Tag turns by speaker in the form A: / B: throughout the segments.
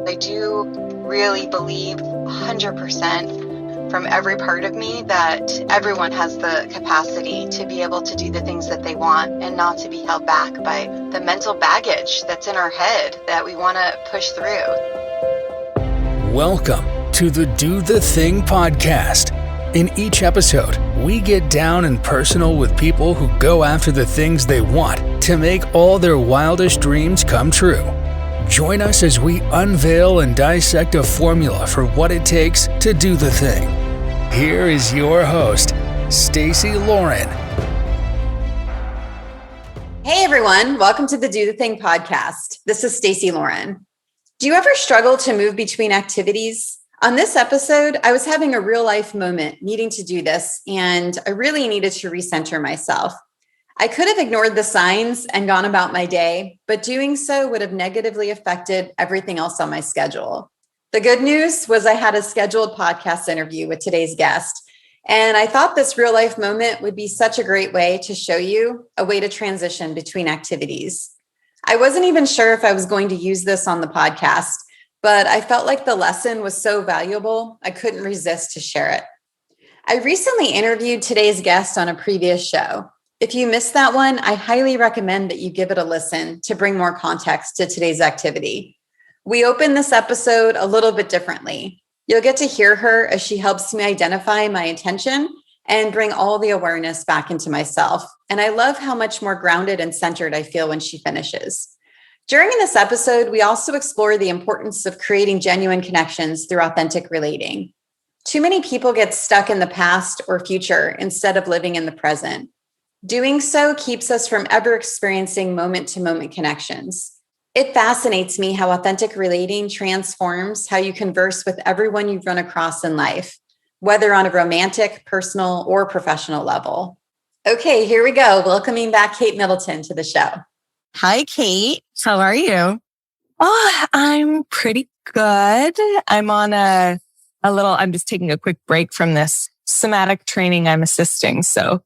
A: I do really believe 100% from every part of me that everyone has the capacity to be able to do the things that they want and not to be held back by the mental baggage that's in our head that we want to push through.
B: Welcome to the Do the Thing podcast. In each episode, we get down and personal with people who go after the things they want to make all their wildest dreams come true. Join us as we unveil and dissect a formula for what it takes to do the thing. Here is your host, Stacey Lauren.
C: Hey everyone, welcome to the Do the Thing podcast. This is Stacey Lauren. Do you ever struggle to move between activities? On this episode, I was having a real life moment needing to do this, and I really needed to recenter myself. I could have ignored the signs and gone about my day, but doing so would have negatively affected everything else on my schedule. The good news was I had a scheduled podcast interview with today's guest, and I thought this real life moment would be such a great way to show you a way to transition between activities. I wasn't even sure if I was going to use this on the podcast, but I felt like the lesson was so valuable, I couldn't resist to share it. I recently interviewed today's guest on a previous show. If you missed that one, I highly recommend that you give it a listen to bring more context to today's activity. We open this episode a little bit differently. You'll get to hear her as she helps me identify my intention and bring all the awareness back into myself. And I love how much more grounded and centered I feel when she finishes. During this episode, we also explore the importance of creating genuine connections through authentic relating. Too many people get stuck in the past or future instead of living in the present. Doing so keeps us from ever experiencing moment-to-moment connections. It fascinates me how authentic relating transforms how you converse with everyone you run across in life, whether on a romantic, personal, or professional level. Okay, here we go. Welcoming back Kate Middleton to the show.
D: Hi, Kate. How are you? Oh, I'm pretty good. I'm on I'm just taking a quick break from this somatic training I'm assisting. So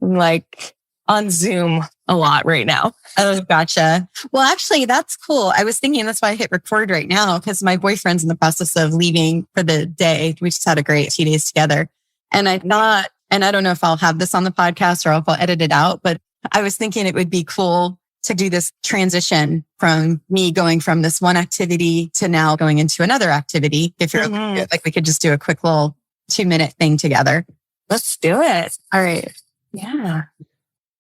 D: I'm like on Zoom a lot right now.
E: Oh, gotcha. Well, actually, that's cool. I was thinking that's why I hit record right now, because my boyfriend's in the process of leaving for the day. We just had a great 2 days together. And I thought, and I don't know if I'll have this on the podcast or if I'll edit it out, but I was thinking it would be cool to do this transition from me going from this one activity to now going into another activity. If you're like, we could just do a quick little 2-minute thing together.
D: Let's do it.
E: All right.
D: Yeah.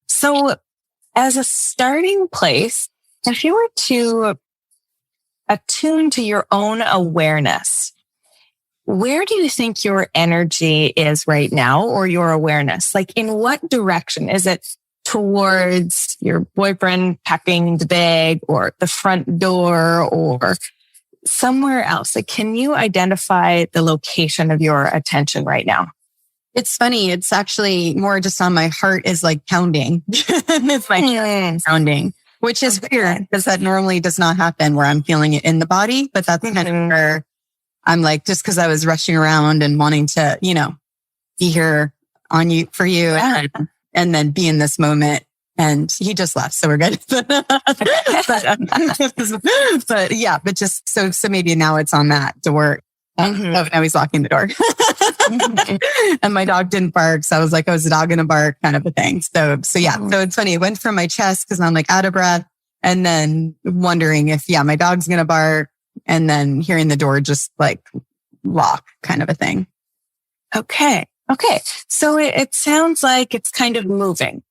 D: So as a starting place, if you were to attune to your own awareness, where do you think your energy is right now, or your awareness? Like, in what direction? Is it towards your boyfriend packing the bag, or the front door, or somewhere else? Like, can you identify the location of your attention right now?
E: It's funny. It's actually more just on my heart is like pounding. It's my heart pounding, which is weird because that normally does not happen where I'm feeling it in the body. But that's kind of where I'm like, just because I was rushing around and wanting to, be here on you for you. And then be in this moment, and he just left, so we're good. but just so maybe now it's on that door. Oh, now he's locking the door. And my dog didn't bark, so I was like, "Oh, is the dog gonna bark?" Kind of a thing. So it's funny. It went from my chest because I'm like out of breath, and then wondering if my dog's gonna bark, and then hearing the door just like lock, kind of a thing.
D: Okay. So it sounds like it's kind of moving.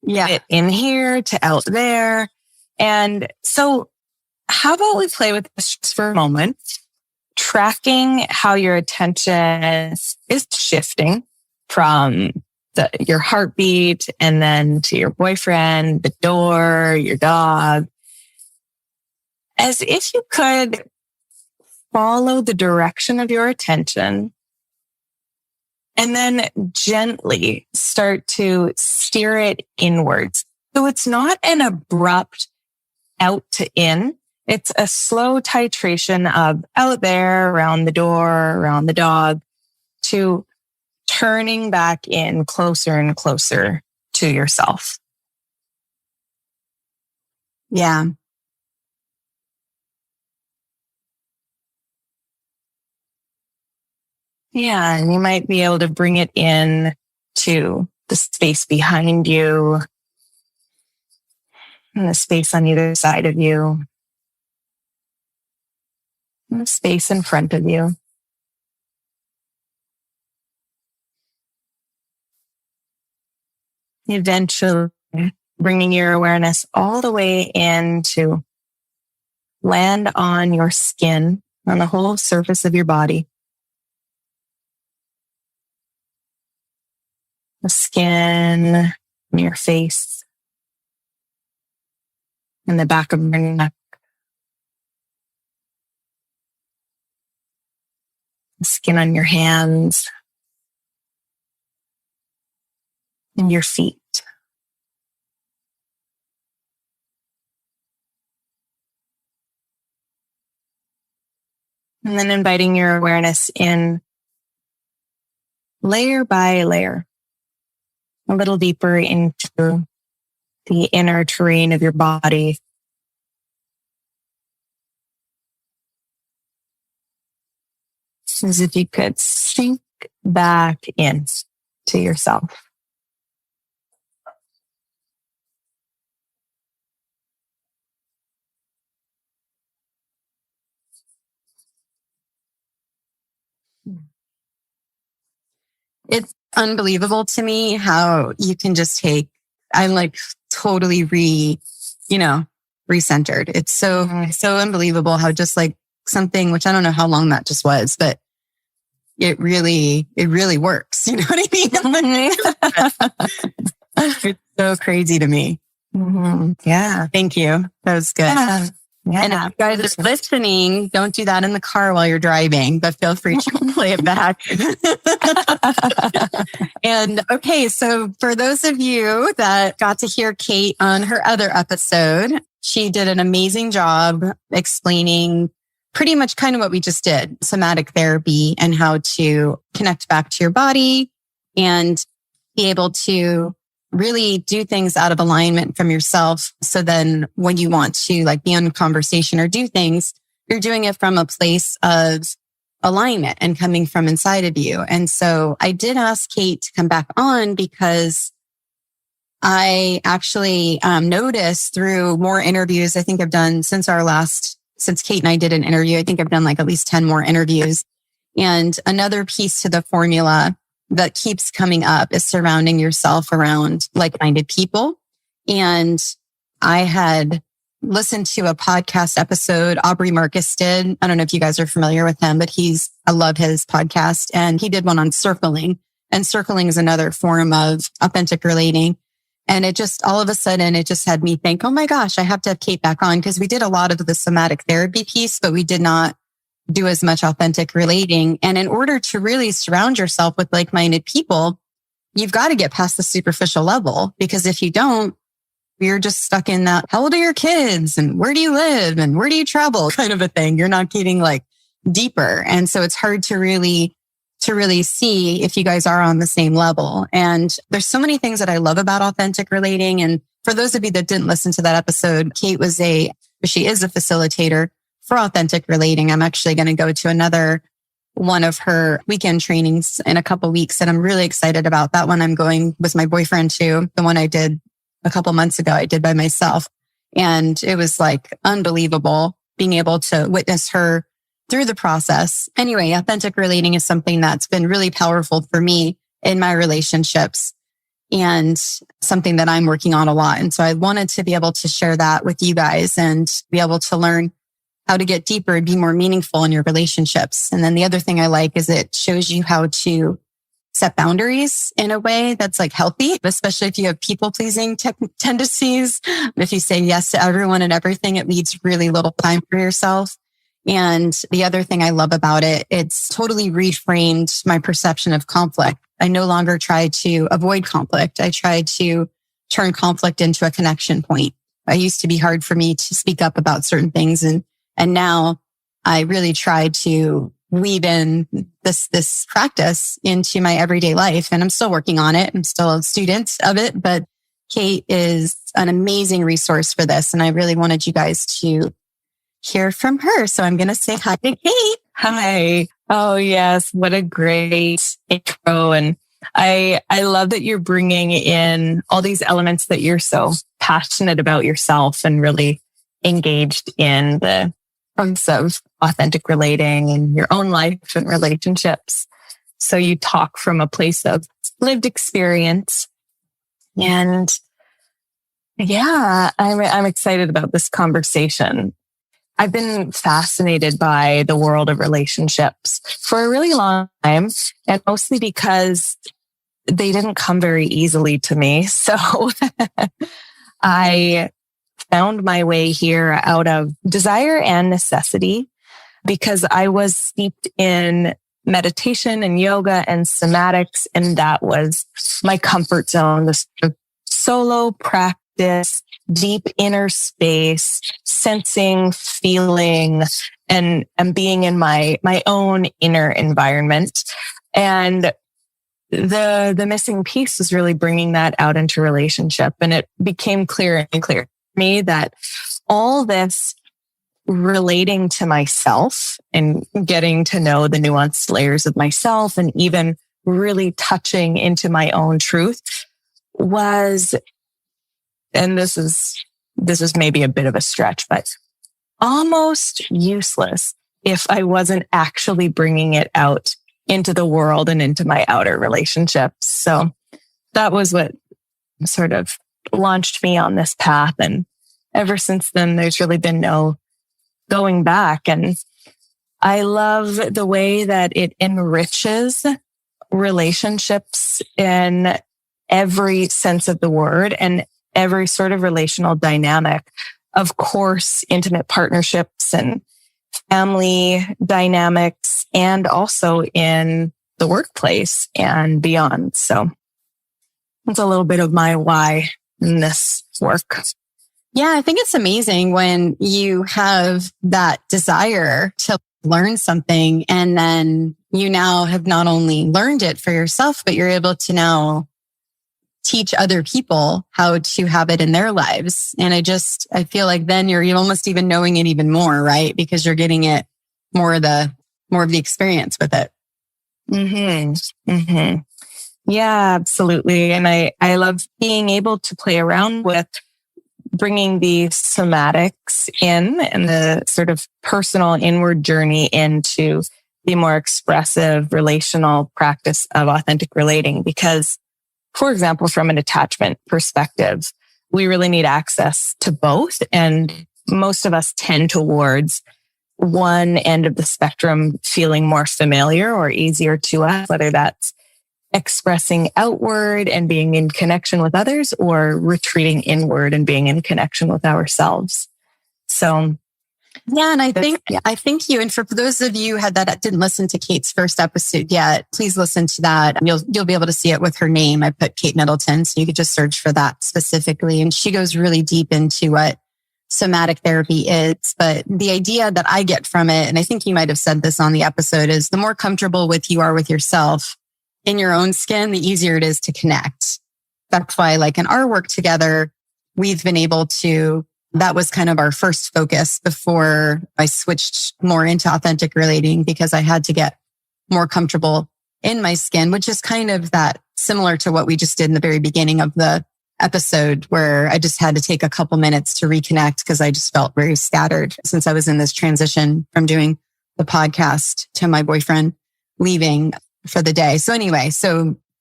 E: Yeah.
D: In here to out there. And so how about we play with this for a moment, tracking how your attention is shifting from your heartbeat, and then to your boyfriend, the door, your dog, as if you could follow the direction of your attention and then gently start to steer it inwards. So it's not an abrupt out to in. It's a slow titration of out there, around the door, around the dog, to turning back in closer and closer to yourself.
E: Yeah.
D: Yeah. And you might be able to bring it in to the space behind you and the space on either side of you and the space in front of you. Eventually bringing your awareness all the way in to land on your skin, on the whole surface of your body. The skin on your face and the back of your neck. The skin on your hands and your feet. And then inviting your awareness in layer by layer, a little deeper into the inner terrain of your body. As if you could sink back in to yourself.
E: It's unbelievable to me how you can just take, I'm like totally recentered. It's so unbelievable how just like something, which I don't know how long that just was, but it really works. You know what I mean? It's so crazy to me.
D: Mm-hmm.
E: Yeah. Thank you. That was good.
D: Yeah.
E: And if you guys are listening, don't do that in the car while you're driving, but feel free to play it back. And okay, so for those of you that got to hear Kate on her other episode, she did an amazing job explaining pretty much kind of what we just did, somatic therapy and how to connect back to your body and be able to really do things out of alignment from yourself. So then when you want to like be in conversation or do things, you're doing it from a place of alignment and coming from inside of you. And so I did ask Kate to come back on because I actually noticed through more interviews I think I've done since Kate and I did an interview, I think I've done like at least 10 more interviews. And another piece to the formula that keeps coming up is surrounding yourself around like-minded people. And I had listened to a podcast episode Aubrey Marcus did. I don't know if you guys are familiar with him, but I love his podcast. And he did one on circling. And circling is another form of authentic relating. And it just, all of a sudden, it just had me think, oh my gosh, I have to have Kate back on because we did a lot of the somatic therapy piece, but we did not do as much authentic relating. And in order to really surround yourself with like-minded people, you've got to get past the superficial level, because if you don't, you're just stuck in that, how old are your kids and where do you live and where do you travel kind of a thing. You're not getting like deeper. And so it's hard to really see if you guys are on the same level. And there's so many things that I love about authentic relating. And for those of you that didn't listen to that episode, Kate she is a facilitator for authentic relating. I'm actually going to go to another one of her weekend trainings in a couple weeks. And I'm really excited about that one. I'm going with my boyfriend too. The one I did a couple months ago, I did by myself. And it was like unbelievable being able to witness her through the process. Anyway, authentic relating is something that's been really powerful for me in my relationships and something that I'm working on a lot. And so I wanted to be able to share that with you guys and be able to learn how to get deeper and be more meaningful in your relationships. And then the other thing I like is it shows you how to set boundaries in a way that's like healthy, especially if you have people pleasing tendencies. If you say yes to everyone and everything, it leaves really little time for yourself. And the other thing I love about it, it's totally reframed my perception of conflict. I no longer try to avoid conflict. I try to turn conflict into a connection point. It used to be hard for me to speak up about certain things. And now I really try to weave in this practice into my everyday life. And I'm still working on it. I'm still a student of it, but Kate is an amazing resource for this. And I really wanted you guys to hear from her. So I'm going to say hi to Kate.
D: Hi. Oh, yes. What a great intro. And I love that you're bringing in all these elements that you're so passionate about yourself and really engaged in the process of authentic relating in your own life and relationships. So you talk from a place of lived experience. And yeah, I'm excited about this conversation. I've been fascinated by the world of relationships for a really long time, and mostly because they didn't come very easily to me. So I found my way here out of desire and necessity because I was steeped in meditation and yoga and somatics, and that was my comfort zone, the sort of solo practice, deep inner space, sensing, feeling, and being in my own inner environment. And the missing piece was really bringing that out into relationship. And it became clearer and clearer to me that all this relating to myself and getting to know the nuanced layers of myself and even really touching into my own truth was, and this is maybe a bit of a stretch, but almost useless if I wasn't actually bringing it out into the world and into my outer relationships. So that was what sort of launched me on this path. And ever since then, there's really been no going back. And I love the way that it enriches relationships in every sense of the word and every sort of relational dynamic. Of course, intimate partnerships and family dynamics, and also in the workplace and beyond. So that's a little bit of my why in this work.
E: Yeah, I think it's amazing when you have that desire to learn something and then you now have not only learned it for yourself, but you're able to now teach other people how to have it in their lives. And I feel like then you're almost even knowing it even more, right? Because you're getting it more of the experience with it.
D: Mm-hmm. Mm-hmm. Yeah, absolutely. And I love being able to play around with bringing the somatics in and the sort of personal inward journey into the more expressive relational practice of authentic relating. Because, for example, from an attachment perspective, we really need access to both. And most of us tend towards one end of the spectrum feeling more familiar or easier to us, whether that's expressing outward and being in connection with others or retreating inward and being in connection with ourselves. So
E: yeah, and I think you, and for those of you that didn't listen to Kate's first episode yet, please listen to that. You'll be able to see it with her name. I put Kate Middleton, so you could just search for that specifically. And she goes really deep into what somatic therapy is. But the idea that I get from it, and I think you might have said this on the episode, is the more comfortable you are with yourself in your own skin, the easier it is to connect. That's why, like in our work together, we've been able to, that was kind of our first focus before I switched more into authentic relating, because I had to get more comfortable in my skin, which is kind of that similar to what we just did in the very beginning of the episode, where I just had to take a couple minutes to reconnect because I just felt very scattered since I was in this transition from doing the podcast to my boyfriend leaving for the day. So anyway,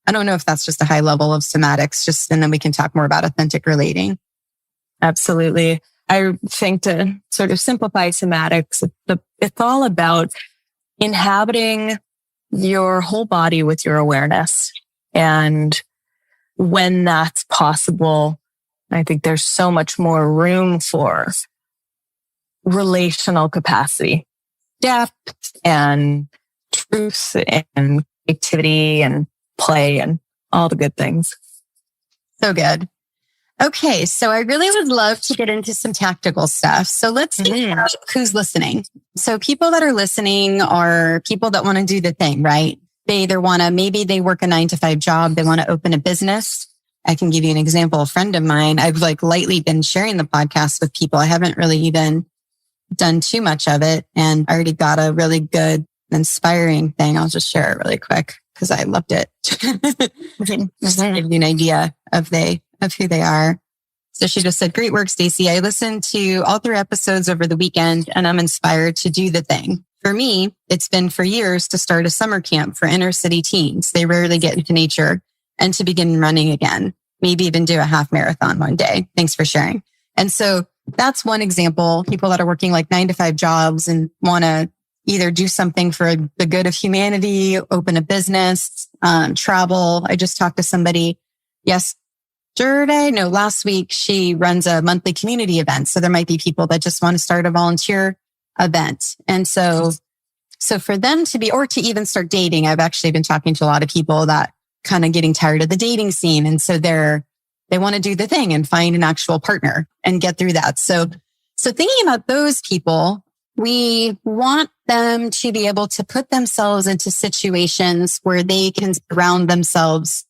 E: I don't know if that's just a high level of somatics, and then we can talk more about authentic relating.
D: absolutely. I think to sort of simplify somatics, it's all about inhabiting your whole body with your awareness. And when that's possible, I think there's so much more room for relational capacity, depth and truth and activity and play and all the good things.
E: So good. Okay, so I really would love to get into some tactical stuff. So let's see who's listening. So people that are listening are people that want to do the thing, right? They either maybe they work a 9-to-5 job. They want to open a business. I can give you an example. A friend of mine, I've lightly been sharing the podcast with people. I haven't really even done too much of it. And I already got a really good inspiring thing. I'll just share it really quick because I loved it. Just to give you an idea of who they are. So she just said, "Great work, Stacey. I listened to all 3 episodes over the weekend and I'm inspired to do the thing. For me, it's been for years to start a summer camp for inner city teens. They rarely get into nature, and to begin running again. Maybe even do a half marathon one day. Thanks for sharing." And so that's one example. People that are working like 9-to-5 jobs and want to either do something for the good of humanity, open a business, travel. I just talked to somebody last week. She runs a monthly community event. So there might be people that just want to start a volunteer event. And so for them to be, or to even start dating, I've actually been talking to a lot of people that kind of getting tired of the dating scene. And so they want to do the thing and find an actual partner and get through that. So thinking about those people, we want them to be able to put themselves into situations where they can surround themselves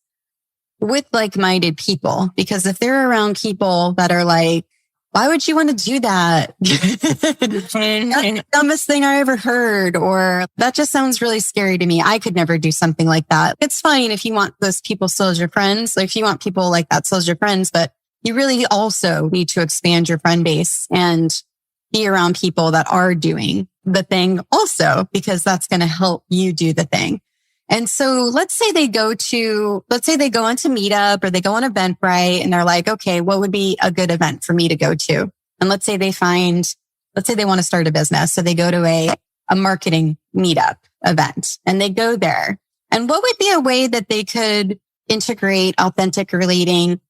E: with like-minded people. Because if they're around people that are like, "Why would you want to do that? That's the dumbest thing I ever heard," or "That just sounds really scary to me. I could never do something like that." It's fine if you want those people still as your friends. Like if you want people like that still as your friends, but you really also need to expand your friend base and be around people that are doing the thing also, because that's going to help you do the thing. And so let's say they go into Meetup or they go on Eventbrite and they're like, "Okay, what would be a good event for me to go to?" And let's say they want to start a business. So they go to a marketing meetup event and they go there. And what would be a way that they could integrate authentic relating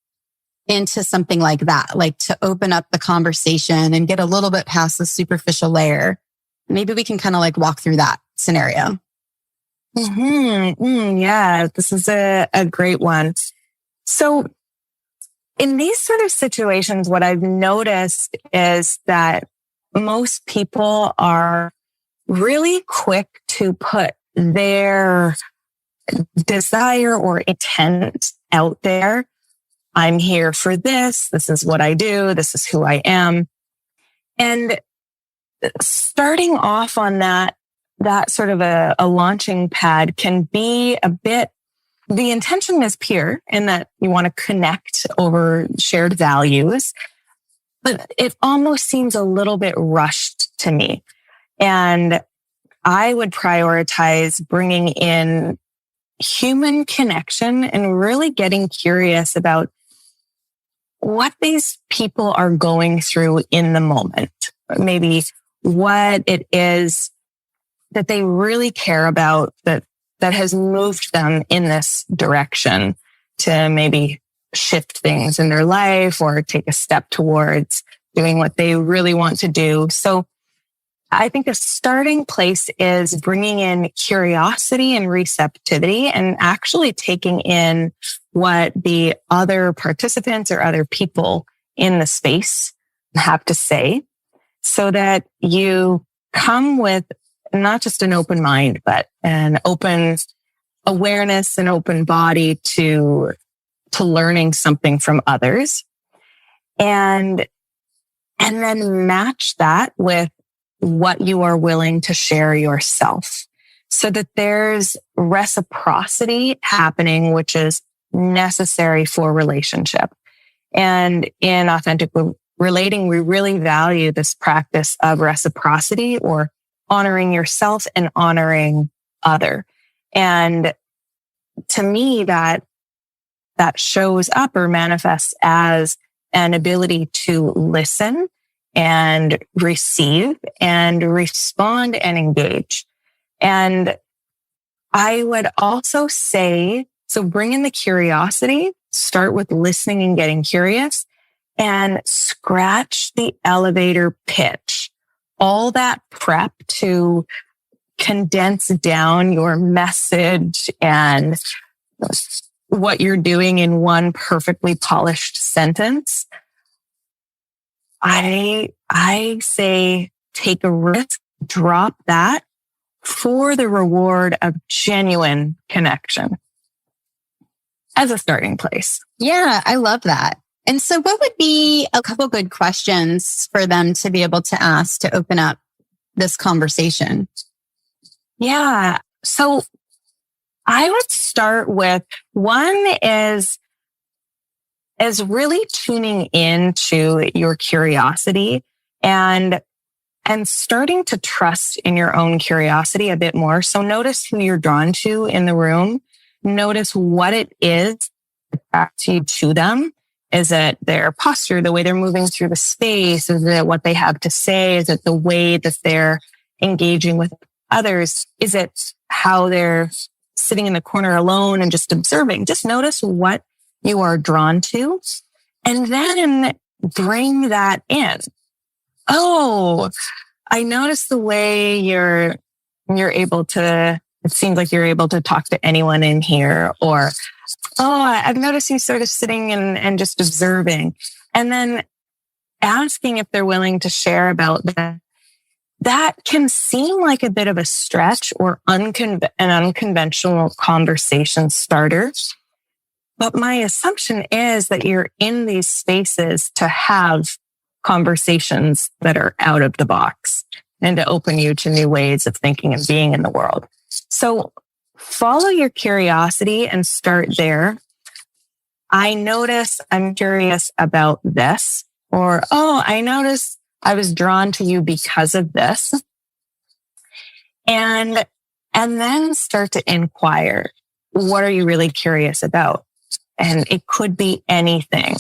E: into something like that, like to open up the conversation and get a little bit past the superficial layer? Maybe we can kind of like walk through that scenario.
D: Yeah, this is a great one. So in these sort of situations, what I've noticed is that most people are really quick to put their desire or intent out there. "I'm here for this. This is what I do. This is who I am." And starting off on that sort of a launching pad can be a bit, the intention is pure in that you want to connect over shared values, but it almost seems a little bit rushed to me. And I would prioritize bringing in human connection and really getting curious about what these people are going through in the moment. Maybe what it is that they really care about that has moved them in this direction to maybe shift things in their life or take a step towards doing what they really want to do. So I think a starting place is bringing in curiosity and receptivity and actually taking in what the other participants or other people in the space have to say, so that you come with not just an open mind, but an open awareness and open body to learning something from others. And then match that with what you are willing to share yourself, so that there's reciprocity happening, which is necessary for relationship. And in authentic relating, we really value this practice of reciprocity, or honoring yourself and honoring other. And to me, that shows up or manifests as an ability to listen and receive and respond and engage. And I would also say, so bring in the curiosity, start with listening and getting curious, and scratch the elevator pitch. All that prep to condense down your message and what you're doing in one perfectly polished sentence. I say take a risk, drop that for the reward of genuine connection as a starting place.
E: Yeah, I love that. And so what would be a couple good questions for them to be able to ask to open up this conversation?
D: Yeah. So I would start with one is really tuning into your curiosity and starting to trust in your own curiosity a bit more. So notice who you're drawn to in the room. Notice what it is that attracts you to them. Is it their posture, the way they're moving through the space? Is it what they have to say? Is it the way that they're engaging with others? Is it how they're sitting in the corner alone and just observing? Just notice what you are drawn to and then bring that in. Oh, I noticed the way you're able to, it seems like you're able to talk to anyone in here. Or, oh, I've noticed you sort of sitting and just observing. And then asking if they're willing to share about that. That can seem like a bit of a stretch or an unconventional conversation starter. But my assumption is that you're in these spaces to have conversations that are out of the box and to open you to new ways of thinking and being in the world. So follow your curiosity and start there. I'm curious about this, or, oh, I noticed I was drawn to you because of this. And then start to inquire, what are you really curious about? And it could be anything.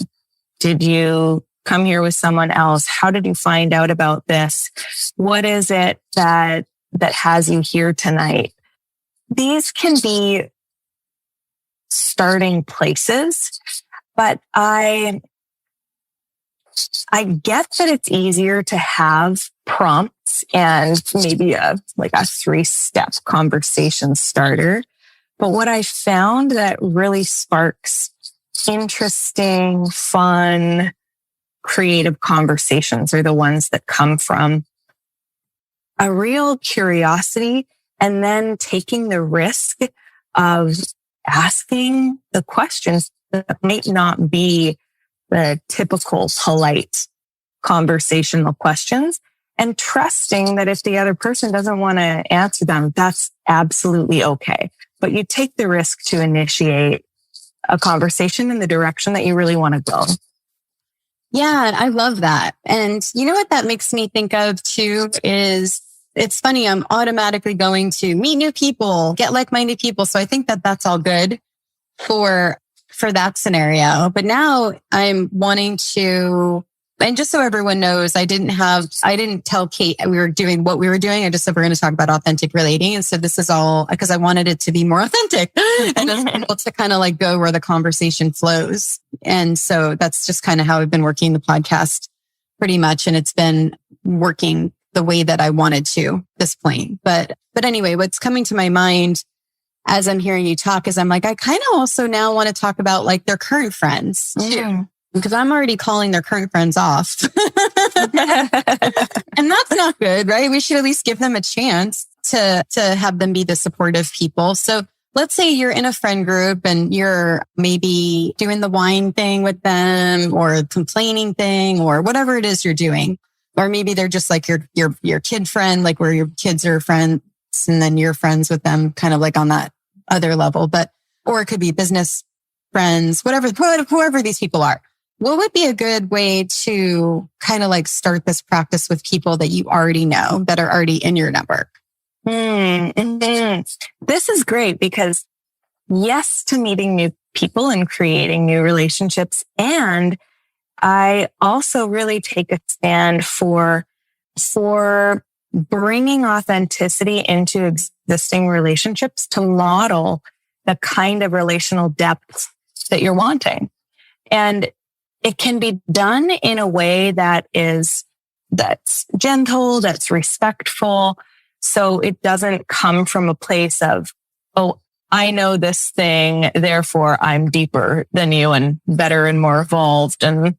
D: Did you come here with someone else? How did you find out about this? What is it that has you here tonight? These can be starting places, but I get that it's easier to have prompts and maybe a 3-step conversation starter. But what I found that really sparks interesting, fun, creative conversations are the ones that come from a real curiosity and then taking the risk of asking the questions that might not be the typical polite conversational questions, and trusting that if the other person doesn't want to answer them, that's absolutely okay. But you take the risk to initiate a conversation in the direction that you really want to go.
E: Yeah, I love that. And you know what that makes me think of too is it's funny. I'm automatically going to meet new people, get like-minded people. So I think that that's all good for that scenario. But now I'm wanting to, and just so everyone knows, I didn't tell Kate we were doing what we were doing. I just said we're going to talk about authentic relating. And so this is all because I wanted it to be more authentic and just able to kind of go where the conversation flows. And so that's just kind of how I've been working the podcast pretty much. And it's been working the way that I wanted to at this point. But anyway, what's coming to my mind as I'm hearing you talk is I'm I kind of also now want to talk about their current friends too. Because I'm already calling their current friends off. And that's not good, right? We should at least give them a chance to have them be the supportive people. So let's say you're in a friend group and you're maybe doing the wine thing with them or complaining thing or whatever it is you're doing. Or maybe they're just your kid friend, where your kids are friends and then you're friends with them kind of on that other level. Or it could be business friends, whoever these people are. What would be a good way to kind of start this practice with people that you already know that are already in your network?
D: This is great because yes to meeting new people and creating new relationships. And I also really take a stand for bringing authenticity into existing relationships to model the kind of relational depth that you're wanting. And it can be done in a way that's gentle, that's respectful. So it doesn't come from a place of, oh, I know this thing, therefore I'm deeper than you and better and more evolved and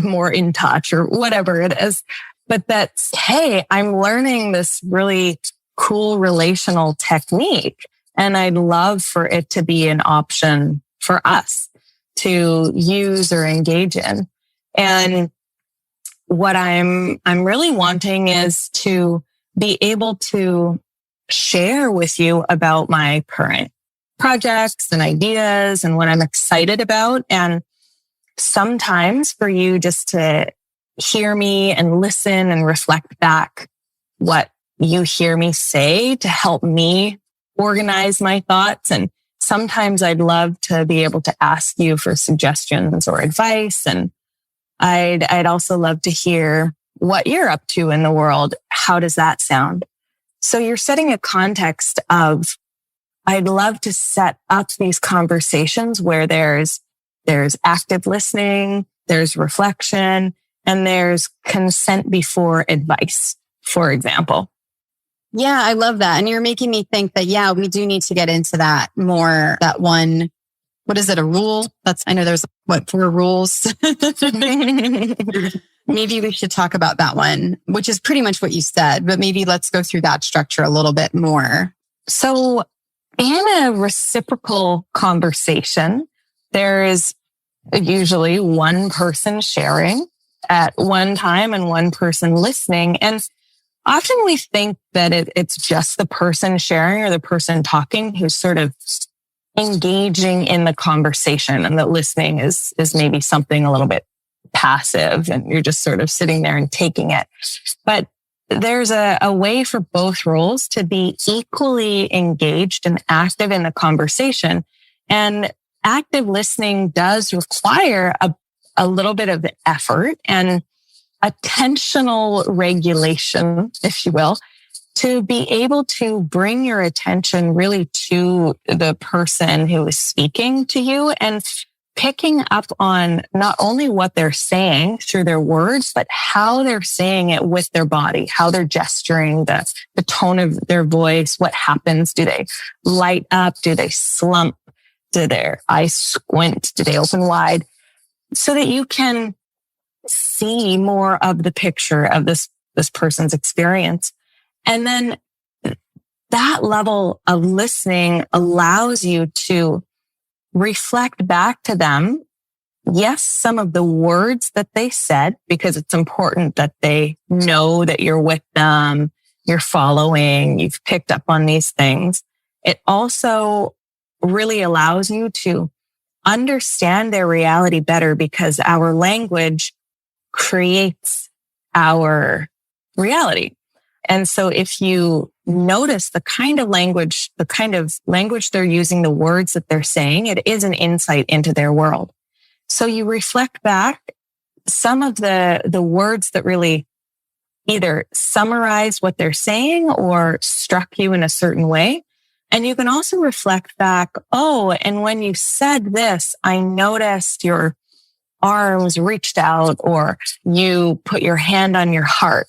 D: more in touch or whatever it is. But that's, hey, I'm learning this really cool relational technique. And I'd love for it to be an option for us to use or engage in. And what I'm really wanting is to be able to share with you about my current projects and ideas and what I'm excited about. And sometimes for you just to hear me and listen and reflect back what you hear me say to help me organize my thoughts. And sometimes I'd love to be able to ask you for suggestions or advice. And I'd also love to hear what you're up to in the world. How does that sound? So you're setting a context of, I'd love to set up these conversations where there's active listening, there's reflection, and there's consent before advice, for example.
E: Yeah, I love that. And you're making me think that, yeah, we do need to get into that more. That one, what is it, a rule? I know there's 4 rules. Maybe we should talk about that one, which is pretty much what you said, but maybe let's go through that structure a little bit more.
D: So in a reciprocal conversation, there is usually one person sharing at one time and one person listening. And often we think that it's just the person sharing or the person talking who's sort of engaging in the conversation, and that listening is maybe something a little bit passive and you're just sort of sitting there and taking it. But there's a way for both roles to be equally engaged and active in the conversation. And active listening does require a little bit of effort and attentional regulation, if you will, to be able to bring your attention really to the person who is speaking to you and picking up on not only what they're saying through their words, but how they're saying it with their body, how they're gesturing, the tone of their voice, what happens. Do they light up? Do they slump? Do their eyes squint? Do they open wide? So that you can see more of the picture of this person's experience. And then that level of listening allows you to reflect back to them, yes, some of the words that they said, because it's important that they know that you're with them, you're following, you've picked up on these things. It also really allows you to understand their reality better, because our language creates our reality. And so if you notice the kind of language they're using, the words that they're saying, it is an insight into their world. So you reflect back some of the words that really either summarize what they're saying or struck you in a certain way. And you can also reflect back, oh, and when you said this, I noticed your arms reached out, or you put your hand on your heart.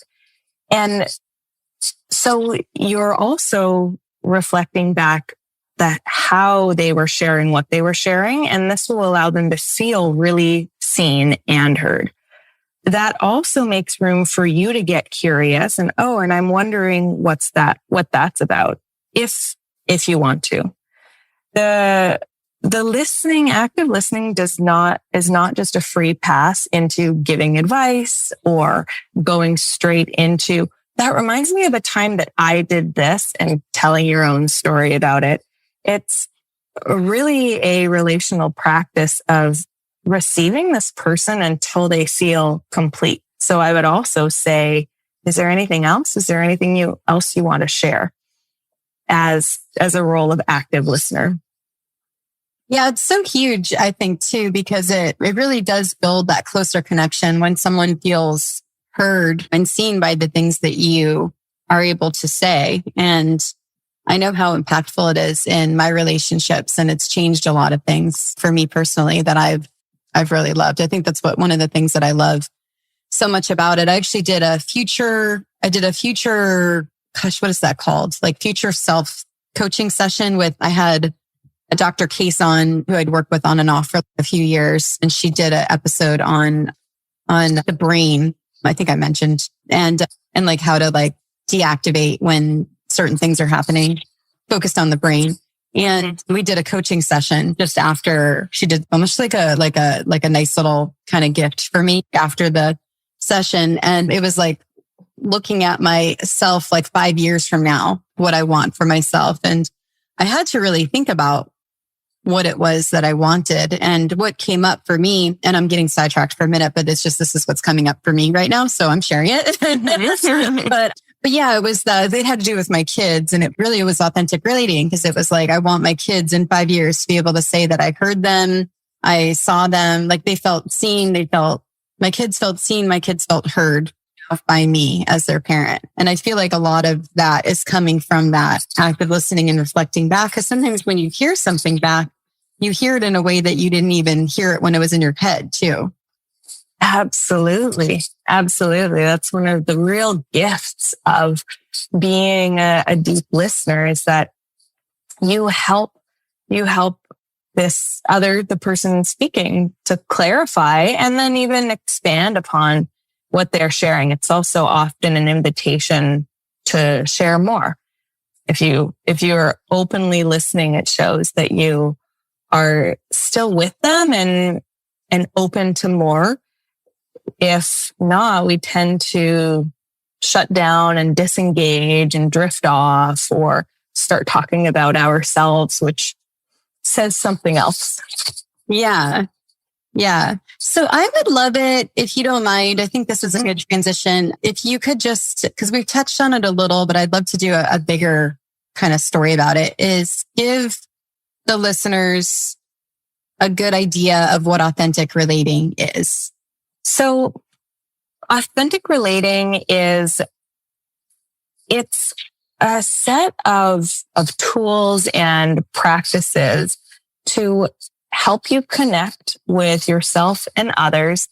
D: And so you're also reflecting back that how they were sharing what they were sharing. And this will allow them to feel really seen and heard. That also makes room for you to get curious and, and I'm wondering what that's about. If you want to. The listening, active listening is not just a free pass into giving advice or going straight into, that reminds me of a time that I did this, and telling your own story about it. It's really a relational practice of receiving this person until they feel complete. So I would also say, is there anything else? Is there anything else you want to share as a role of active listener?
E: Yeah, it's so huge, I think, too, because it really does build that closer connection when someone feels heard and seen by the things that you are able to say. And I know how impactful it is in my relationships, and it's changed a lot of things for me personally that I've really loved. I think that's one of the things that I love so much about it. I actually did a future, gosh, what is that called? Like future self coaching session I had a Dr. Case on, who I'd worked with on and off for a few years. And she did an episode on the brain, I think I mentioned, and like how to like deactivate when certain things are happening, focused on the brain. And we did a coaching session just after she did, almost like a nice little kind of gift for me after the session. And it was like looking at myself like 5 years from now, what I want for myself. And I had to really think about what it was that I wanted and what came up for me. And I'm getting sidetracked for a minute, but it's just, this is what's coming up for me right now. So I'm sharing it. But yeah, it was it had to do with my kids, and it really was authentic relating, because it was like, I want my kids in 5 years to be able to say that I heard them. I saw them, like they felt seen. My kids felt seen. My kids felt heard by me as their parent. And I feel like a lot of that is coming from that active listening and reflecting back. Because sometimes when you hear something back, you hear it in a way that you didn't even hear it when it was in your head too.
D: Absolutely. Absolutely. That's one of the real gifts of being a deep listener, is that you help the person speaking, to clarify and then even expand upon what they're sharing. It's also often an invitation to share more. If you're openly listening, it shows that you are still with them and open to more. If not, we tend to shut down and disengage and drift off, or start talking about ourselves, which says something else.
E: Yeah. Yeah. So I would love it, if you don't mind. I think this is a good transition. If you could just, because we've touched on it a little, but I'd love to do a bigger kind of story about it, is give the listeners a good idea of what authentic relating is.
D: So authentic relating it's a set of tools and practices to help you connect with yourself and others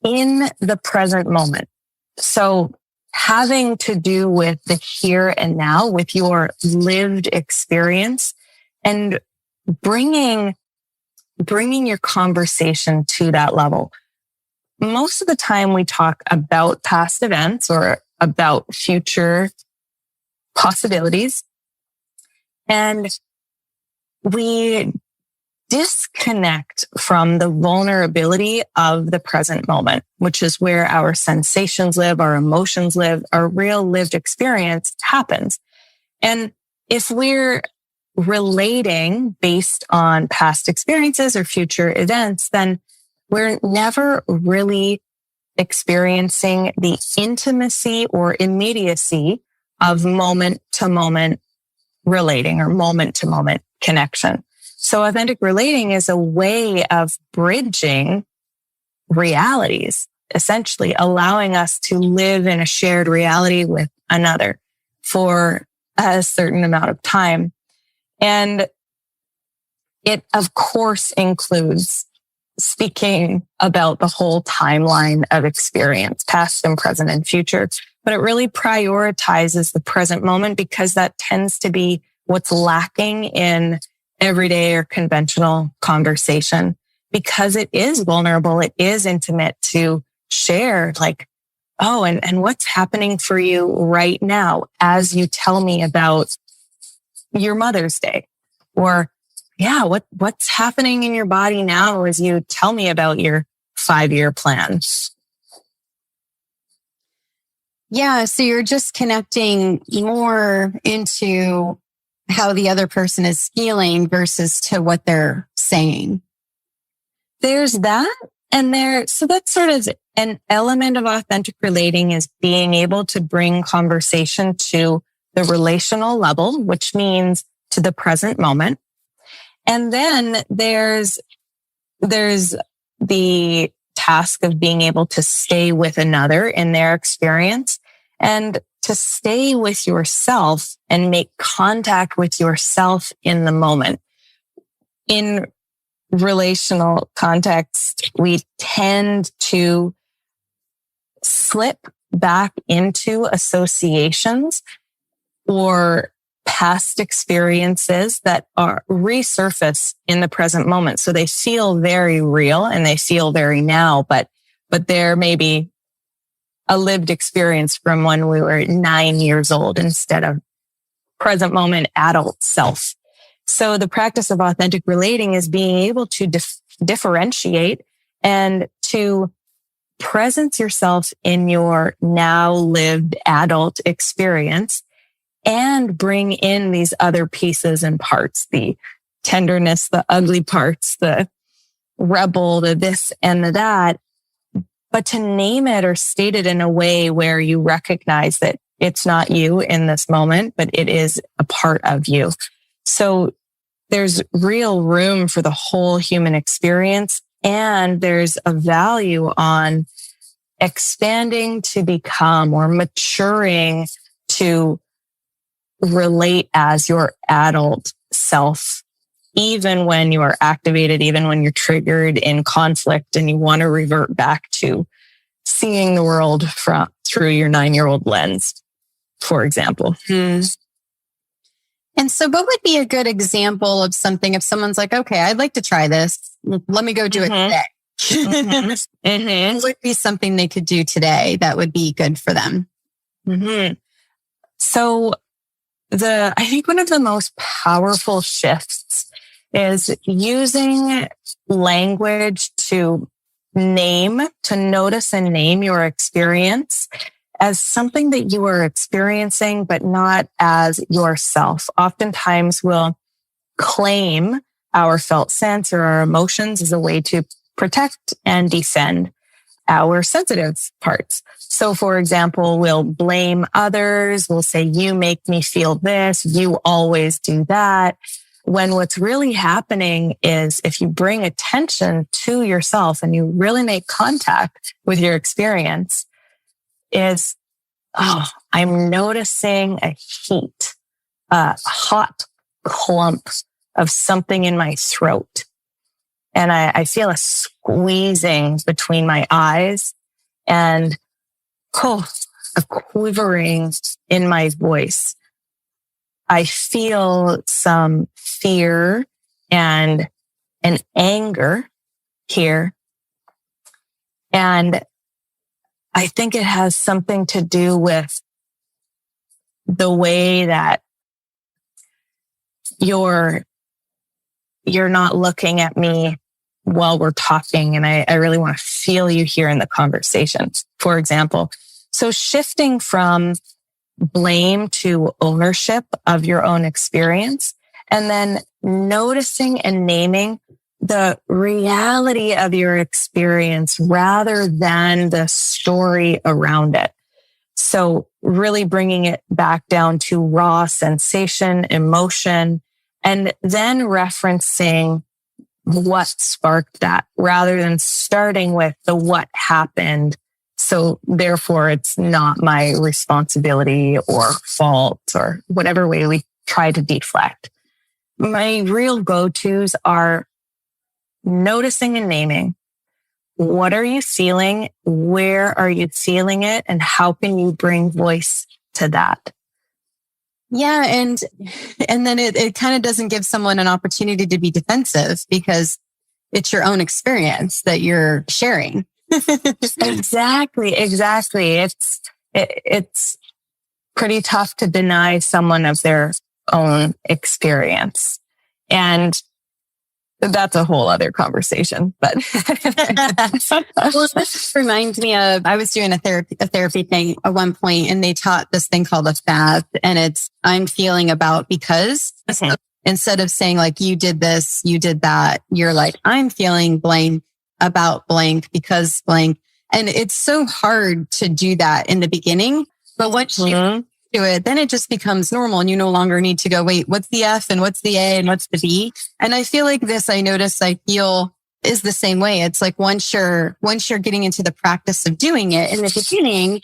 D: in the present moment. So having to do with the here and now, with your lived experience, and bringing your conversation to that level. Most of the time we talk about past events or about future possibilities, and we disconnect from the vulnerability of the present moment, which is where our sensations live, our emotions live, our real lived experience happens. And if we're relating based on past experiences or future events, then we're never really experiencing the intimacy or immediacy of moment to moment relating or moment to moment connection. So authentic relating is a way of bridging realities, essentially allowing us to live in a shared reality with another for a certain amount of time. And it, of course, includes speaking about the whole timeline of experience, past and present and future, but it really prioritizes the present moment, because that tends to be what's lacking in everyday or conventional conversation, because it is vulnerable. It is intimate to share, like, oh, and what's happening for you right now as you tell me about your Mother's Day, or yeah, what's happening in your body now as you tell me about your 5-year plan.
E: Yeah. So you're just connecting more into how the other person is feeling versus to what they're saying.
D: There's that. And so that's sort of an element of authentic relating, is being able to bring conversation to the relational level, which means to the present moment. And then there's the task of being able to stay with another in their experience, and to stay with yourself and make contact with yourself in the moment. In relational context, we tend to slip back into associations or past experiences that are resurface in the present moment. So they feel very real and they feel very now, but they're maybe a lived experience from when we were 9 years old instead of present moment adult self. So the practice of authentic relating is being able to differentiate and to presence yourself in your now lived adult experience and bring in these other pieces and parts, the tenderness, the ugly parts, the rebel, the this and the that, but to name it or state it in a way where you recognize that it's not you in this moment, but it is a part of you. So there's real room for the whole human experience, and there's a value on expanding to become or maturing to relate as your adult self, even when you are activated, even when you're triggered in conflict and you want to revert back to seeing the world through your 9-year-old lens, for example.
E: And so what would be a good example of something if someone's like, okay, I'd like to try this. Let me go do it today. What would be something they could do today that would be good for them?
D: So I think one of the most powerful shifts is using language to notice and name your experience as something that you are experiencing, but not as yourself. Oftentimes we'll claim our felt sense or our emotions as a way to protect and defend our sensitive parts. So for example, we'll blame others. We'll say, you make me feel this. You always do that. When what's really happening is if you bring attention to yourself and you really make contact with your experience, is, I'm noticing a heat, a hot clump of something in my throat. And I feel a squeezing between my eyes and a quivering in my voice. I feel some fear and an anger here. And I think it has something to do with the way that you're not looking at me while we're talking. And I really want to feel you here in the conversation, for example. So shifting from blame to ownership of your own experience, and then noticing and naming the reality of your experience rather than the story around it. So really bringing it back down to raw sensation, emotion, and then referencing what sparked that rather than starting with the what happened. So therefore it's not my responsibility or fault or whatever way we try to deflect. My real go-tos are noticing and naming. What are you feeling? Where are you feeling it? And how can you bring voice to that?
E: Yeah. And then it kind of doesn't give someone an opportunity to be defensive because it's your own experience that you're sharing.
D: Exactly. It's pretty tough to deny someone of their own experience. And that's a whole other conversation, but
E: well, this reminds me of, I was doing a therapy thing at one point and they taught this thing called a FAB, and it's, I'm feeling about because.
D: Okay.
E: Instead of saying like, you did this, you did that, you're like, I'm feeling blank about blank because blank. And it's so hard to do that in the beginning, but once you do it, then it just becomes normal and you no longer need to go, wait, what's the F and what's the A and what's the B? And I feel like this, I feel is the same way. It's like once you're getting into the practice of doing it in the beginning,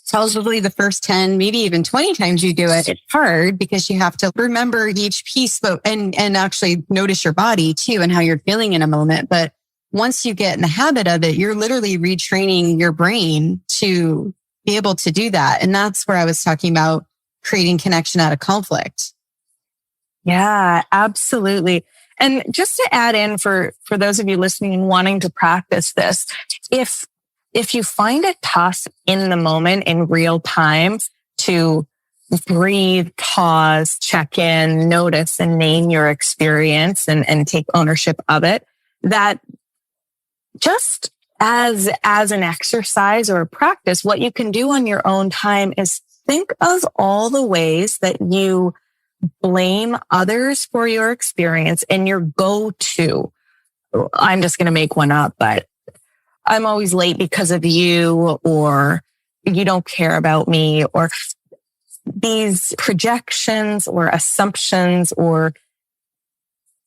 E: probably the first 10, maybe even 20 times you do it, it's hard because you have to remember each piece, but, and actually notice your body too and how you're feeling in a moment. But once you get in the habit of it, you're literally retraining your brain to be able to do that. And that's where I was talking about creating connection out of conflict.
D: Yeah, absolutely. And just to add in for those of you listening and wanting to practice this, if you find it tough in the moment, in real time, to breathe, pause, check in, notice, and name your experience and take ownership of it, that just as an exercise or a practice, what you can do on your own time is think of all the ways that you blame others for your experience and your go-to. I'm just going to make one up, but I'm always late because of you, or you don't care about me, or these projections or assumptions or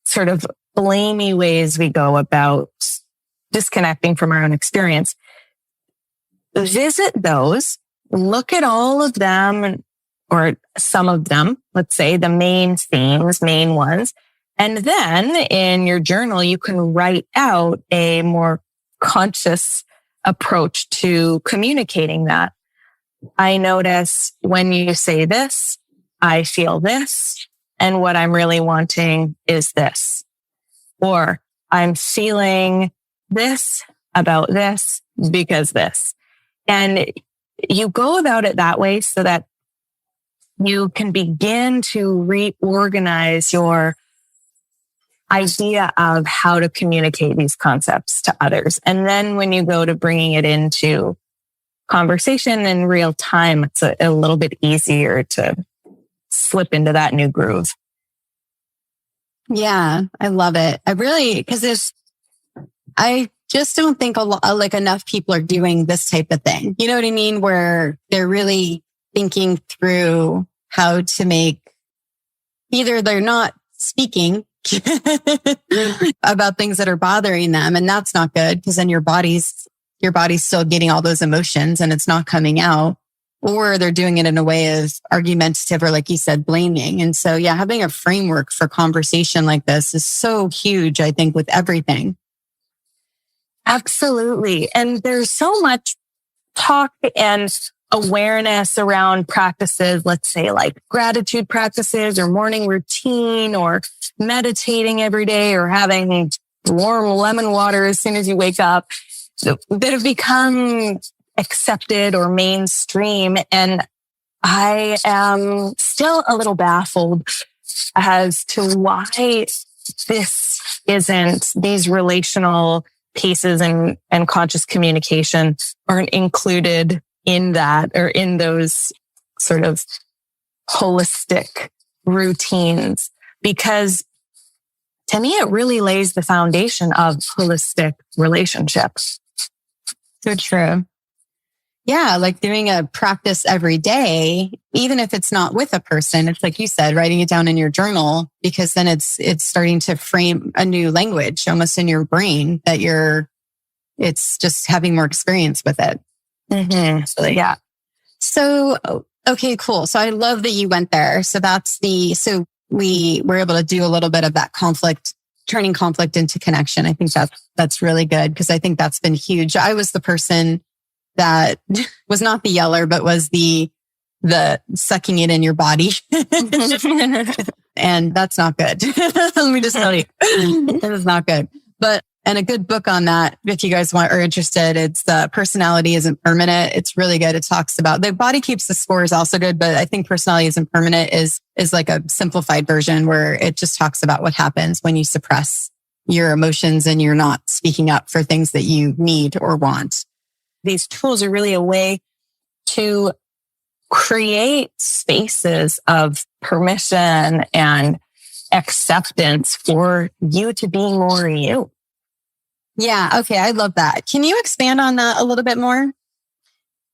D: sort of blamey ways we go about disconnecting from our own experience. Visit those, look at all of them or some of them, let's say the main themes, main ones. And then in your journal, you can write out a more conscious approach to communicating that. I notice when you say this, I feel this, and what I'm really wanting is this. Or I'm feeling this about this because this. And you go about it that way so that you can begin to reorganize your idea of how to communicate these concepts to others. And then when you go to bringing it into conversation in real time, it's a little bit easier to slip into that new groove.
E: Yeah, I love it. I just don't think like enough people are doing this type of thing. You know what I mean? Where they're really thinking through how to make, either they're not speaking about things that are bothering them, and that's not good because then your body's still getting all those emotions and it's not coming out, or they're doing it in a way of argumentative or, like you said, blaming. And so, yeah, having a framework for conversation like this is so huge, I think, with everything.
D: Absolutely. And there's so much talk and awareness around practices, let's say like gratitude practices or morning routine or meditating every day or having warm lemon water as soon as you wake up, that have become accepted or mainstream. And I am still a little baffled as to why these relational pieces and conscious communication aren't included in that, or in those sort of holistic routines, because to me, it really lays the foundation of holistic relationships.
E: So true. Yeah, like doing a practice every day, even if it's not with a person, it's like you said, writing it down in your journal, because then it's starting to frame a new language almost in your brain that it's just having more experience with it.
D: Mm-hmm. So, yeah.
E: So, okay, cool. So I love that you went there. So so we were able to do a little bit of that conflict, turning conflict into connection. I think that's really good, because I think that's been huge. I was the person that was not the yeller, but was the sucking it in your body. And that's not good. Let me just tell you, it is not good. And a good book on that, if you guys are interested, it's the Personality Isn't Permanent. It's really good. It talks about the body keeps the score is also good, but I think Personality Isn't Permanent is like a simplified version where it just talks about what happens when you suppress your emotions and you're not speaking up for things that you need or want.
D: These tools are really a way to create spaces of permission and acceptance for you to be more you.
E: Yeah. Okay. I love that. Can you expand on that a little bit more?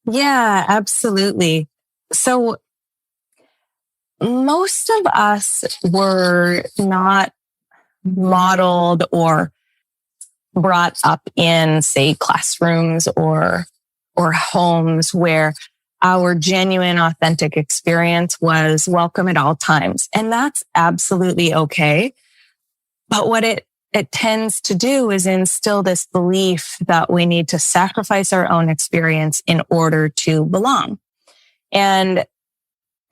D: Yeah, absolutely. So most of us were not modeled or brought up in, say, classrooms or homes where our genuine, authentic experience was welcome at all times. And that's absolutely okay. But what it tends to do is instill this belief that we need to sacrifice our own experience in order to belong. And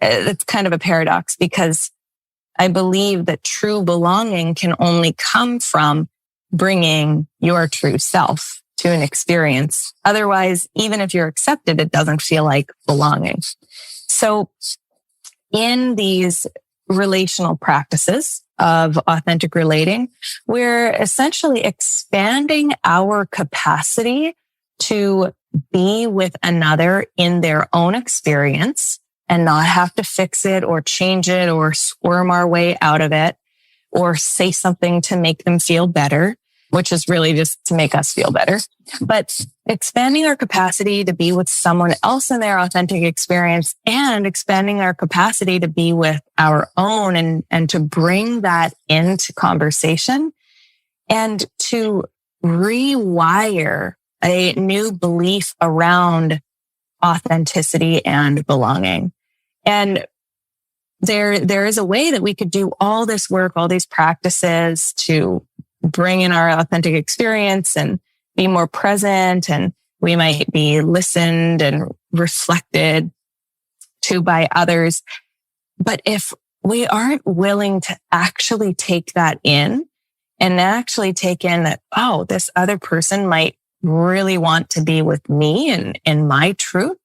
D: it's kind of a paradox, because I believe that true belonging can only come from bringing your true self to an experience. Otherwise, even if you're accepted, it doesn't feel like belonging. So in these relational practices, of authentic relating, we're essentially expanding our capacity to be with another in their own experience and not have to fix it or change it or squirm our way out of it or say something to make them feel better, which is really just to make us feel better. But expanding our capacity to be with someone else in their authentic experience and expanding our capacity to be with our own and to bring that into conversation and to rewire a new belief around authenticity and belonging. And there is a way that we could do all this work, all these practices to bring in our authentic experience and be more present. And we might be listened and reflected to by others. But if we aren't willing to actually take that in and actually take in that, oh, this other person might really want to be with me and in my truth,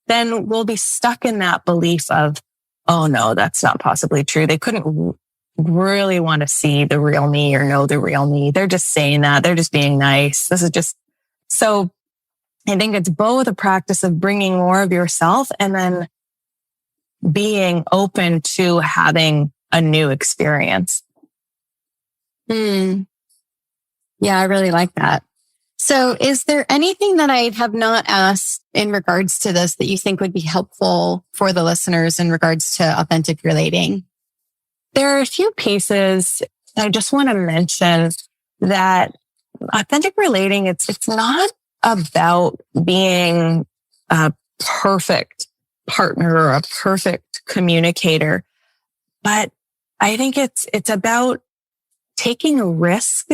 D: then we'll be stuck in that belief of, oh no, that's not possibly true. They couldn't really want to see the real me or know the real me. They're just saying that. They're just being nice. This is just, so I think it's both a practice of bringing more of yourself and then being open to having a new experience.
E: Yeah, I really like that. So is there anything that I have not asked in regards to this that you think would be helpful for the listeners in regards to authentic relating?
D: There are a few pieces I just want to mention that authentic relating, it's not about being a perfect partner or a perfect communicator, but I think it's about taking a risk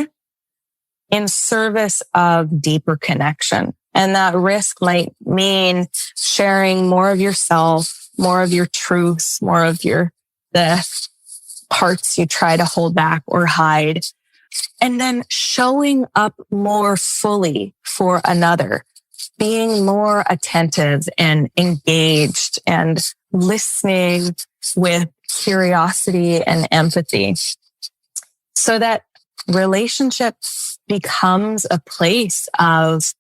D: in service of deeper connection. And that risk might mean sharing more of yourself, more of your truths, more of the parts you try to hold back or hide, and then showing up more fully for another, being more attentive and engaged and listening with curiosity and empathy so that relationship becomes a place of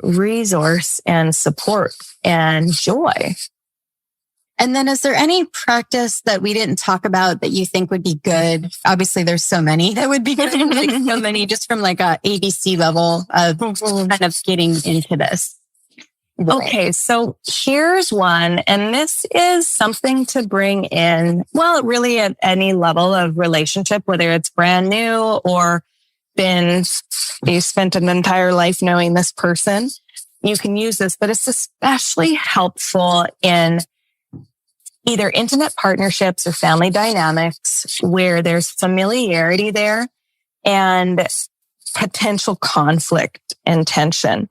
D: resource and support and joy.
E: And then is there any practice that we didn't talk about that you think would be good? Obviously, there's so many that would be good. Like so many just from like a ABC level of kind of getting into this.
D: Okay, so here's one, and this is something to bring in, well, really at any level of relationship, whether it's brand new or you spent an entire life knowing this person, you can use this, but it's especially helpful in either intimate partnerships or family dynamics where there's familiarity there and potential conflict and tension.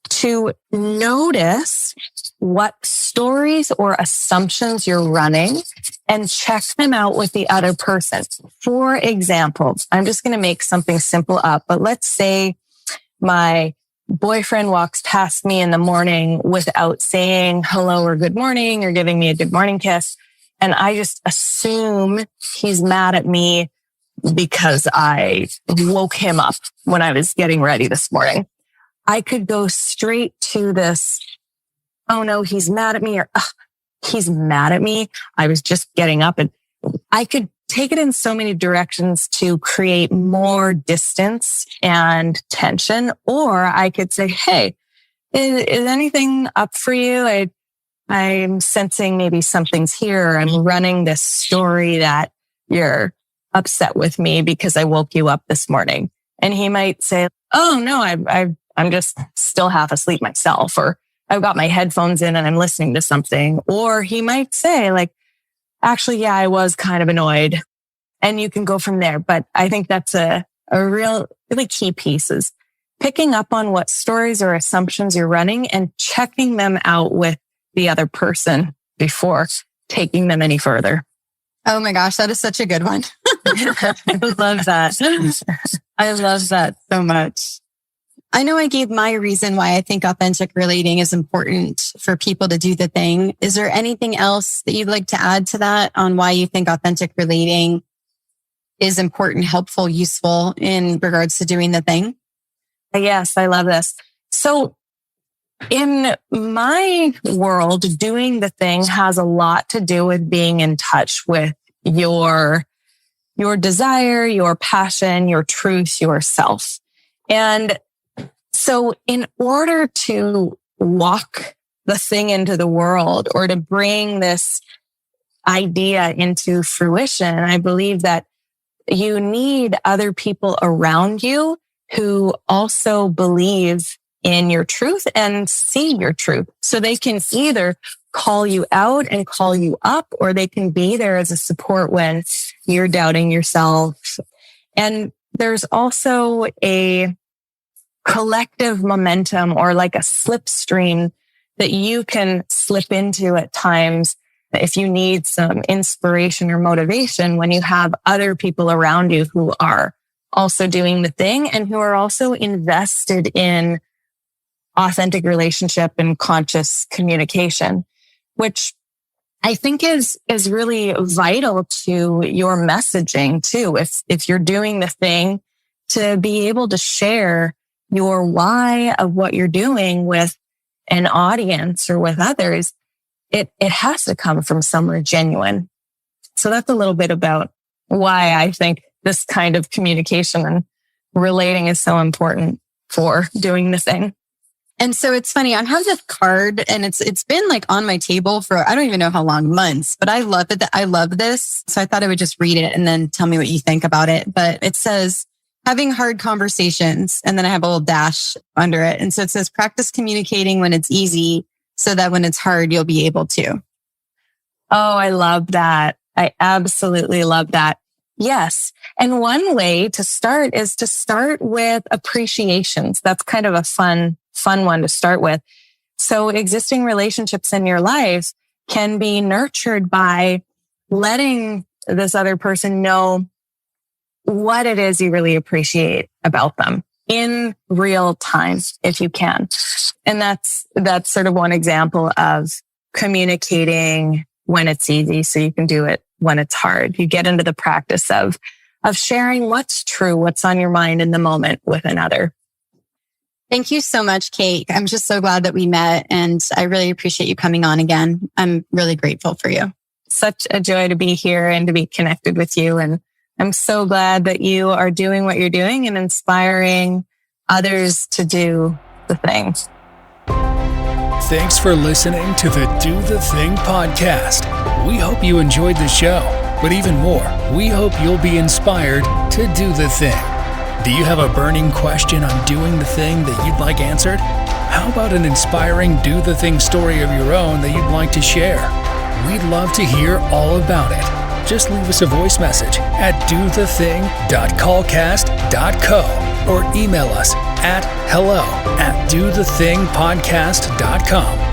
D: To notice what stories or assumptions you're running and check them out with the other person. For example, I'm just going to make something simple up, but let's say my boyfriend walks past me in the morning without saying hello or good morning or giving me a good morning kiss. And I just assume he's mad at me because I woke him up when I was getting ready this morning. I could go straight to this, oh no, he's mad at me, or he's mad at me. I was just getting up, and I could take it in so many directions to create more distance and tension. Or I could say, hey, is anything up for you? I'm sensing maybe something's here. I'm running this story that you're upset with me because I woke you up this morning. And he might say, oh no, I'm just still half asleep myself, or I've got my headphones in and I'm listening to something. Or he might say like, actually, yeah, I was kind of annoyed, and you can go from there. But I think that's a really key piece is picking up on what stories or assumptions you're running and checking them out with the other person before taking them any further.
E: Oh my gosh, that is such a good one.
D: I love that.
E: I love that so much. I know I gave my reason why I think authentic relating is important for people to do the thing. Is there anything else that you'd like to add to that on why you think authentic relating is important, helpful, useful in regards to doing the thing?
D: Yes, I love this. So in my world, doing the thing has a lot to do with being in touch with your desire, your passion, your truth, yourself. And so in order to walk the thing into the world or to bring this idea into fruition, I believe that you need other people around you who also believe in your truth and see your truth. So they can either call you out and call you up, or they can be there as a support when you're doubting yourself. And there's also a collective momentum, or like a slipstream, that you can slip into at times if you need some inspiration or motivation, when you have other people around you who are also doing the thing and who are also invested in authentic relationship and conscious communication, which I think is really vital to your messaging too. If you're doing the thing, to be able to share your why of what you're doing with an audience or with others, it has to come from somewhere genuine. So that's a little bit about why I think this kind of communication and relating is so important for doing the thing.
E: And so it's funny, I have this card and it's been like on my table for, I don't even know how long, months, but I love it. I love this. So I thought I would just read it and then tell me what you think about it. But it says, having hard conversations. And then I have a little dash under it. And so it says, practice communicating when it's easy so that when it's hard, you'll be able to.
D: Oh, I love that. I absolutely love that. Yes. And one way to start is to start with appreciations. That's kind of a fun one to start with. So existing relationships in your life can be nurtured by letting this other person know what it is you really appreciate about them in real time, if you can. And that's sort of one example of communicating when it's easy so you can do it when it's hard. You get into the practice of sharing what's true, what's on your mind in the moment with another.
E: Thank you so much, Kate. I'm just so glad that we met, and I really appreciate you coming on again. I'm really grateful for you.
D: Such a joy to be here and to be connected with you. And I'm so glad that you are doing what you're doing and inspiring others to do the thing.
B: Thanks for listening to the Do the Thing podcast. We hope you enjoyed the show, but even more, we hope you'll be inspired to do the thing. Do you have a burning question on doing the thing that you'd like answered? How about an inspiring do the thing story of your own that you'd like to share? We'd love to hear all about it. Just leave us a voice message at dothething.callcast.co or email us at hello@dothethingpodcast.com.